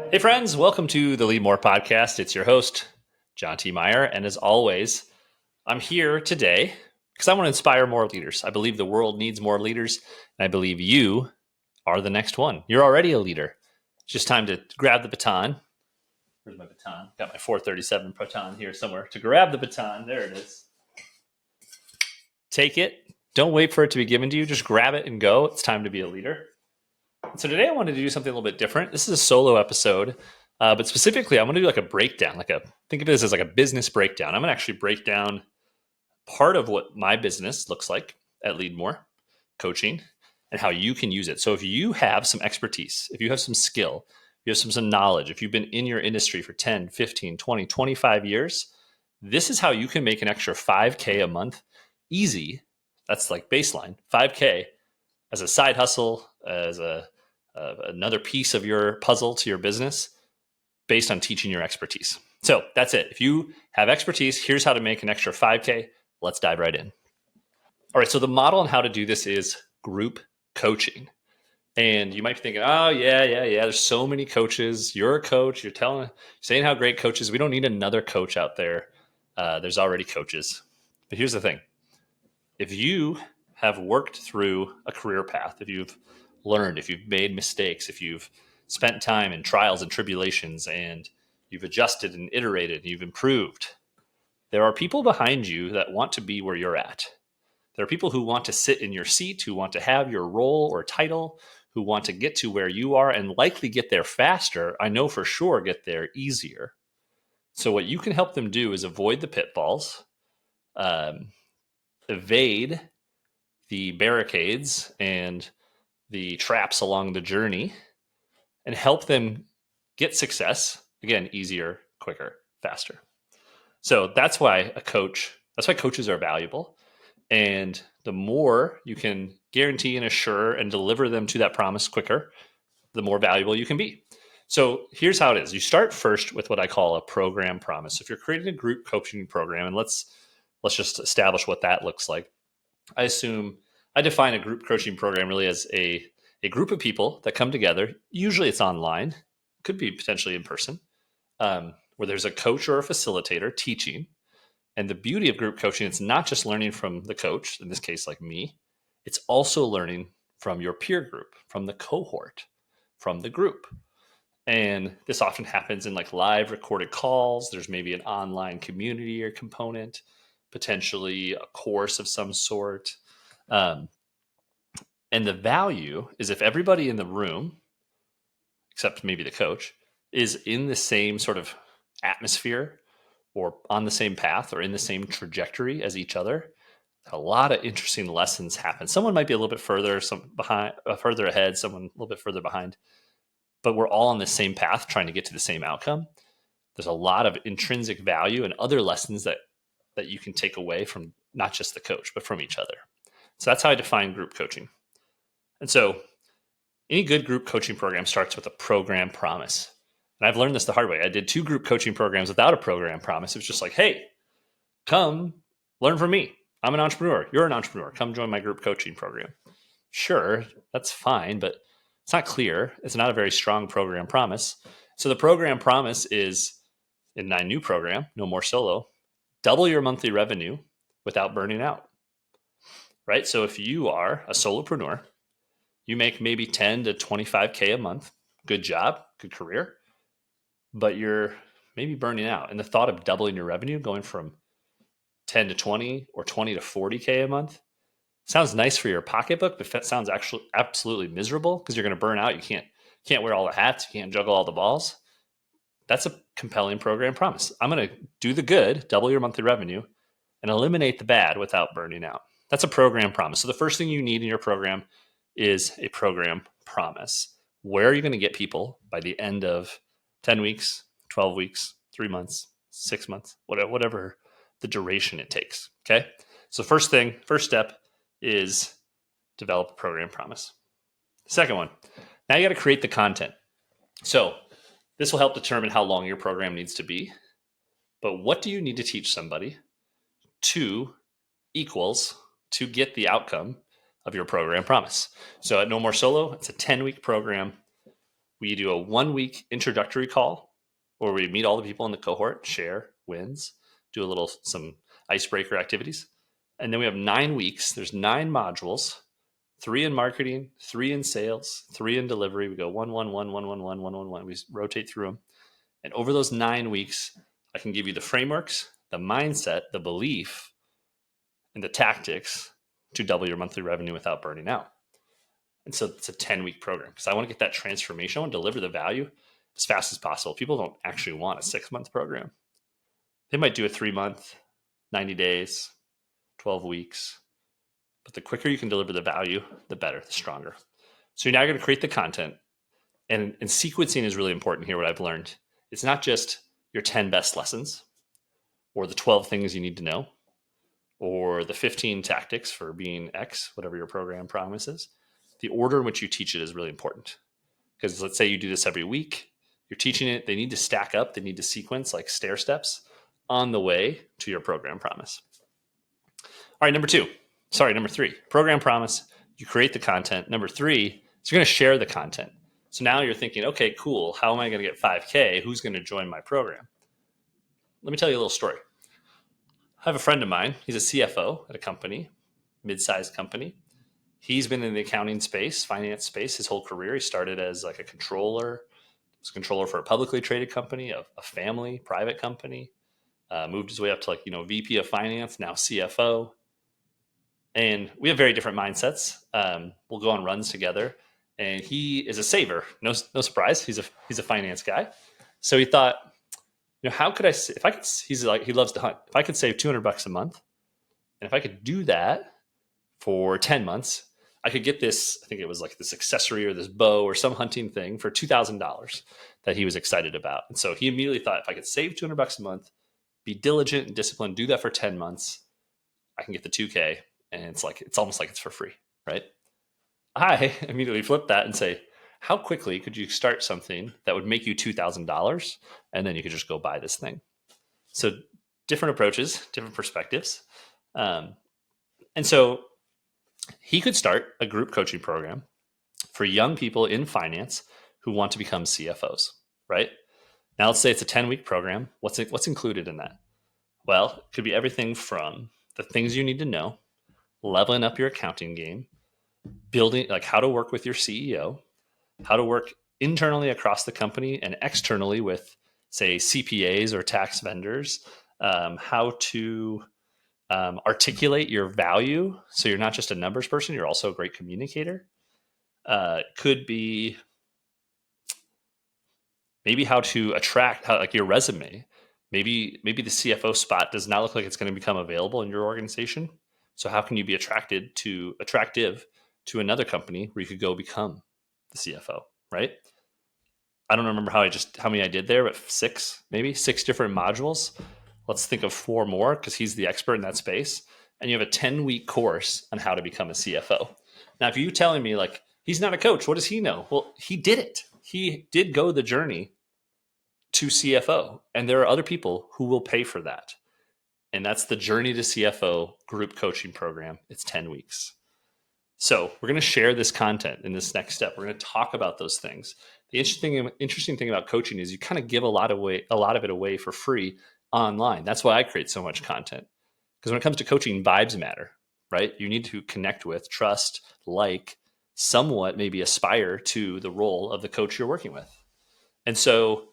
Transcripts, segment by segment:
Hey, friends, welcome to the Leadmore podcast. It's your host, John T. Meyer. And as always, I'm here today because I want to inspire more leaders. I believe the world needs more leaders, and I believe you are the next one. You're already a leader. It's just time to grab the baton. Where's my baton? Got my 437 baton here somewhere. To grab the baton, there it is. Take it. Don't wait for it to be given to you. Just grab it and go. It's time to be a leader. So today I wanted to do something a little bit different. This is a solo episode, but specifically I want to do like a breakdown, think of this as like a business breakdown. I'm going to actually break down part of what my business looks like at Leadmore coaching and how you can use it. So if you have some expertise, if you have some skill, if you have some knowledge, if you've been in your industry for 10, 15, 20, 25 years, this is how you can make an extra 5K a month easy. That's like baseline, 5K as a side hustle, as another piece of your puzzle to your business based on teaching your expertise. So that's it. If you have expertise, here's how to make an extra 5K. Let's dive right in. All right. So the model on how to do this is group coaching. And you might be thinking, oh, yeah. There's so many coaches. You're a coach. You're saying how great coaches. We don't need another coach out there. There's already coaches. But here's the thing. If you have worked through a career path, if you've learned, if you've made mistakes, if you've spent time in trials and tribulations and you've adjusted and iterated and you've improved, there are people behind you that want to be where you're at. There are people who want to sit in your seat, who want to have your role or title, who want to get to where you are and likely get there faster. I know for sure get there easier. So what you can help them do is avoid the pitfalls, evade the barricades and the traps along the journey, and help them get success, again, easier, quicker, faster. So that's why coaches are valuable. And the more you can guarantee and assure and deliver them to that promise quicker, the more valuable you can be. So here's how it is. You start first with what I call a program promise. If you're creating a group coaching program, and let's just establish what that looks like. I define a group coaching program really as a group of people that come together. Usually it's online, could be potentially in person, where there's a coach or a facilitator teaching. And the beauty of group coaching, it's not just learning from the coach, in this case, like me, it's also learning from your peer group, from the cohort, from the group. And this often happens in like live recorded calls. There's maybe an online community or component, potentially a course of some sort. And the value is if everybody in the room, except maybe the coach, is in the same sort of atmosphere or on the same path or in the same trajectory as each other, a lot of interesting lessons happen. Someone might be a little bit further ahead, someone a little bit further behind, but we're all on the same path trying to get to the same outcome. There's a lot of intrinsic value and other lessons that you can take away from not just the coach, but from each other. So that's how I define group coaching. And so any good group coaching program starts with a program promise. And I've learned this the hard way. I did 2 group coaching programs without a program promise. It was just like, hey, come learn from me. I'm an entrepreneur. You're an entrepreneur. Come join my group coaching program. Sure, that's fine, but it's not clear. It's not a very strong program promise. So the program promise is in my new program, No More Solo, double your monthly revenue without burning out, right? So if you are a solopreneur, you make maybe 10 to 25K a month. Good job, good career, but you're maybe burning out. And the thought of doubling your revenue, going from 10 to 20 or 20 to 40K a month, sounds nice for your pocketbook, but that sounds actually absolutely miserable because you're going to burn out. You can't wear all the hats. You can't juggle all the balls. That's a compelling program promise. I'm going to do the good, double your monthly revenue, and eliminate the bad without burning out. That's a program promise. So the first thing you need in your program is a program promise. Where are you going to get people by the end of 10 weeks, 12 weeks, 3 months, 6 months, whatever the duration it takes. Okay. So first step is develop a program promise. Second one, now you got to create the content. So this will help determine how long your program needs to be. But what do you need to teach somebody to get the outcome of your program promise? So at No More Solo, it's a 10-week program. We do a 1 week introductory call where we meet all the people in the cohort, share wins, do some icebreaker activities. And then we have 9 weeks. There's 9 modules, 3 in marketing, 3 in sales, 3 in delivery. We go 1, 1, 1, 1, 1, 1, 1, 1, 1. We rotate through them. And over those 9 weeks, I can give you the frameworks, the mindset, the belief, and the tactics to double your monthly revenue without burning out. And so it's a 10-week program because I want to get that transformation. I want to deliver the value as fast as possible. People don't actually want a 6-month program. They might do a 3-month, 90 days, 12 weeks. But the quicker you can deliver the value, the better, the stronger. So you're now going to create the content. And sequencing is really important here, what I've learned. It's not just your 10 best lessons or the 12 things you need to know or the 15 tactics for being X, whatever your program promises. The order in which you teach it is really important. Because let's say you do this every week, you're teaching it, they need to stack up, they need to sequence like stair steps on the way to your program promise. All right, number 3, program promise, you create the content. Number 3 is you're going to share the content. So now you're thinking, okay, cool. How am I going to get 5K? Who's going to join my program? Let me tell you a little story. I have a friend of mine. He's a CFO at a company, mid-sized company. He's been in the accounting space, finance space, his whole career. He started as like a controller. He was a controller for a publicly traded company, a family, private company. Moved his way up to VP of finance, now CFO. And we have very different mindsets. We'll go on runs together. And he is a saver. No surprise. He's a finance guy. So he thought, how could he loves to hunt. If I could save $200 a month, and if I could do that for 10 months, I could get this, I think it was like this accessory or this bow or some hunting thing for $2,000 that he was excited about. And so he immediately thought, if I could save $200 a month, be diligent and disciplined, do that for 10 months, I can get the 2K. And it's almost like it's for free, right? I immediately flip that and say, how quickly could you start something that would make you $2,000 and then you could just go buy this thing? So different approaches, different perspectives. And so he could start a group coaching program for young people in finance who want to become CFOs, right? Now let's say it's a 10-week program. What's included in that? Well, it could be everything from the things you need to know, leveling up your accounting game, building like how to work with your CEO, how to work internally across the company and externally with, say, CPAs or tax vendors, how to articulate your value so you're not just a numbers person, you're also a great communicator. Could be maybe how to attract, like your resume. Maybe the CFO spot does not look like it's going to become available in your organization. So how can you be attractive to another company where you could go become the CFO, right? I don't remember how many I did there, but 6 different modules. Let's think of 4 more because he's the expert in that space. And you have a 10-week course on how to become a CFO. Now, if you're telling me like, he's not a coach, what does he know? Well, he did it. He did go the journey to CFO. And there are other people who will pay for that. And that's the Journey to CFO group coaching program. It's 10 weeks. So we're going to share this content in this next step. We're going to talk about those things. The interesting thing about coaching is you kind of give a lot of it away for free online. That's why I create so much content. Because when it comes to coaching, vibes matter, right? You need to connect with, trust, somewhat maybe aspire to the role of the coach you're working with. And so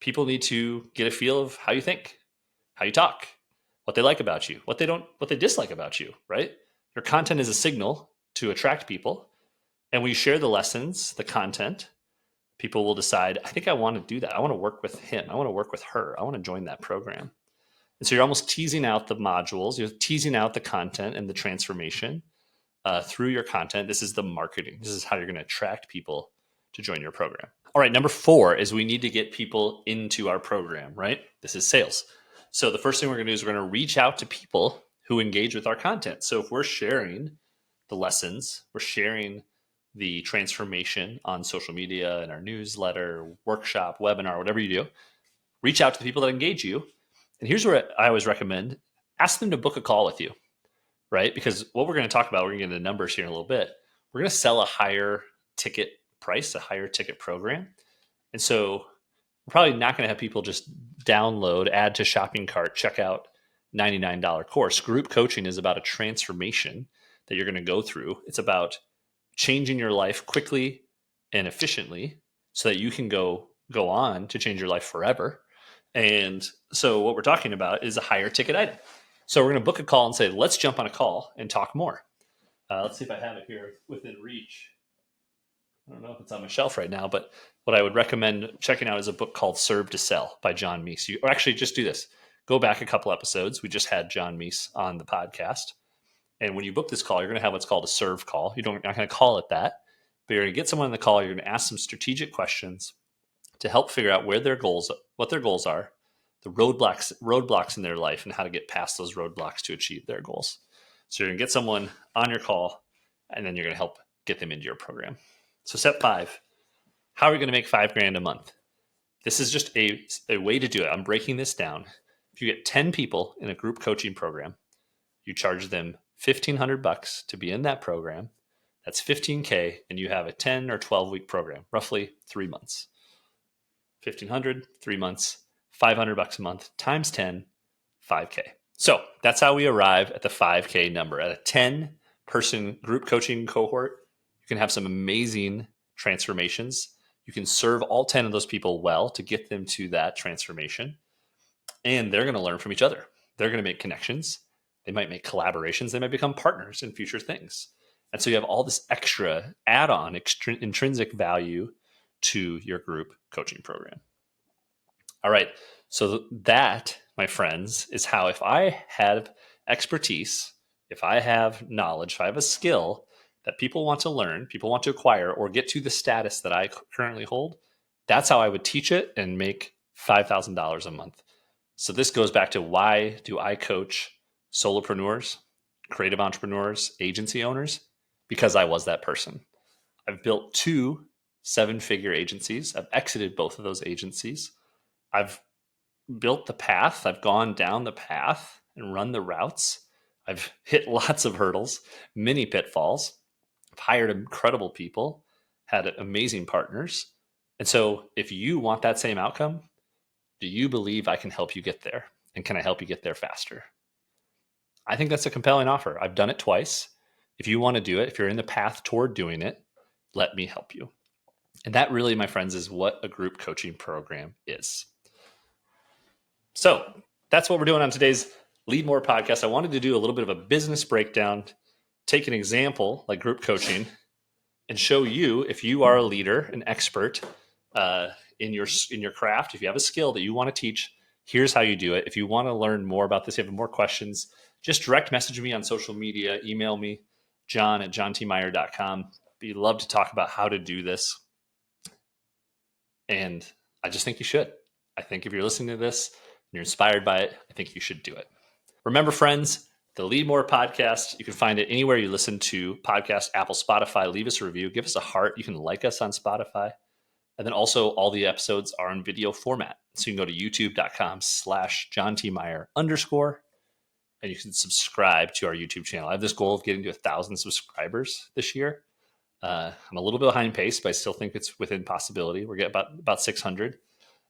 people need to get a feel of how you think, how you talk, what they like about you, what they dislike about you, right? Your content is a signal to attract people. And when you share the lessons, the content, people will decide, I think I want to do that. I want to work with him. I want to work with her. I want to join that program. And so you're almost teasing out the modules. You're teasing out the content and the transformation through your content. This is the marketing. This is how you're going to attract people to join your program. All right, number 4 is we need to get people into our program, right? This is sales. So the first thing we're going to do is we're going to reach out to people who engage with our content. So if we're sharing the lessons, we're sharing the transformation on social media, in our newsletter, workshop, webinar, whatever you do, reach out to the people that engage you. And here's where I always recommend, ask them to book a call with you, right? Because what we're going to talk about, we're going to get into numbers here in a little bit. We're going to sell a higher ticket price, a higher ticket program. And so we're probably not going to have people just download, add to shopping cart, check out $99 course. Group coaching is about a transformation that you're going to go through. It's about changing your life quickly and efficiently so that you can go on to change your life forever. And so what we're talking about is a higher ticket item. So we're going to book a call and say, let's jump on a call and talk more. Let's see if I have it here within reach. I don't know if it's on my shelf right now, but what I would recommend checking out is a book called Serve to Sell by John Meese. Or actually, just do this. Go back a couple episodes. We just had John Meese on the podcast. And when you book this call, you're going to have what's called a serve call. You're not going to call it that, but you're going to get someone on the call. You're going to ask some strategic questions to help figure out what their goals are, the roadblocks in their life, and how to get past those roadblocks to achieve their goals. So you're going to get someone on your call, and then you're going to help get them into your program. So step 5, how are we going to make $5,000 a month? This is just a way to do it. I'm breaking this down. If you get 10 people in a group coaching program, you charge them $1,500 to be in that program. That's $15,000, and you have a 10 or 12 week program, roughly 3 months. $1,500, 3 months, $500 a month times 10, $5,000. So that's how we arrive at the $5,000 number. At a 10-person group coaching cohort, you can have some amazing transformations. You can serve all 10 of those people well to get them to that transformation. And they're going to learn from each other. They're going to make connections. They might make collaborations. They might become partners in future things. And so you have all this extra add-on intrinsic value to your group coaching program. All right. So that, my friends, is how, if I have expertise, if I have knowledge, if I have a skill that people want to learn, people want to acquire, or get to the status that I currently hold, that's how I would teach it and make $5,000 a month. So this goes back to, why do I coach solopreneurs, creative entrepreneurs, agency owners? Because I was that person. I've built 2 7-figure agencies. I've exited both of those agencies. I've built the path. I've gone down the path and run the routes. I've hit lots of hurdles, many pitfalls. I've hired incredible people, had amazing partners. And so if you want that same outcome, do you believe I can help you get there? And can I help you get there faster? I think that's a compelling offer. I've done it twice. If you want to do it, if you're in the path toward doing it, let me help you. And that really, my friends, is what a group coaching program is. So that's what we're doing on today's Leadmore podcast. I wanted to do a little bit of a business breakdown, take an example like group coaching, and show you, if you are a leader, an expert in your craft, if you have a skill that you want to teach, here's how you do it. If you want to learn more about this, you have more questions, just direct message me on social media, email me, john@johntmeyer.com. We'd love to talk about how to do this. And I just think you should. I think if you're listening to this and you're inspired by it, I think you should do it. Remember, friends, the Leadmore podcast, you can find it anywhere you listen to podcasts, Apple, Spotify. Leave us a review. Give us a heart. You can like us on Spotify. And then also all the episodes are in video format. So you can go to youtube.com/johntmeyer_, and you can subscribe to our YouTube channel. I have this goal of getting to 1,000 subscribers this year. I'm a little bit behind pace, but I still think it's within possibility. We're getting about 600.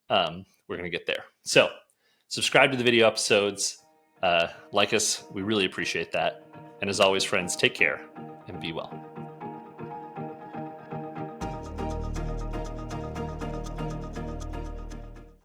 We're going to get there. So subscribe to the video episodes. Like us. We really appreciate that. And as always, friends, take care and be well.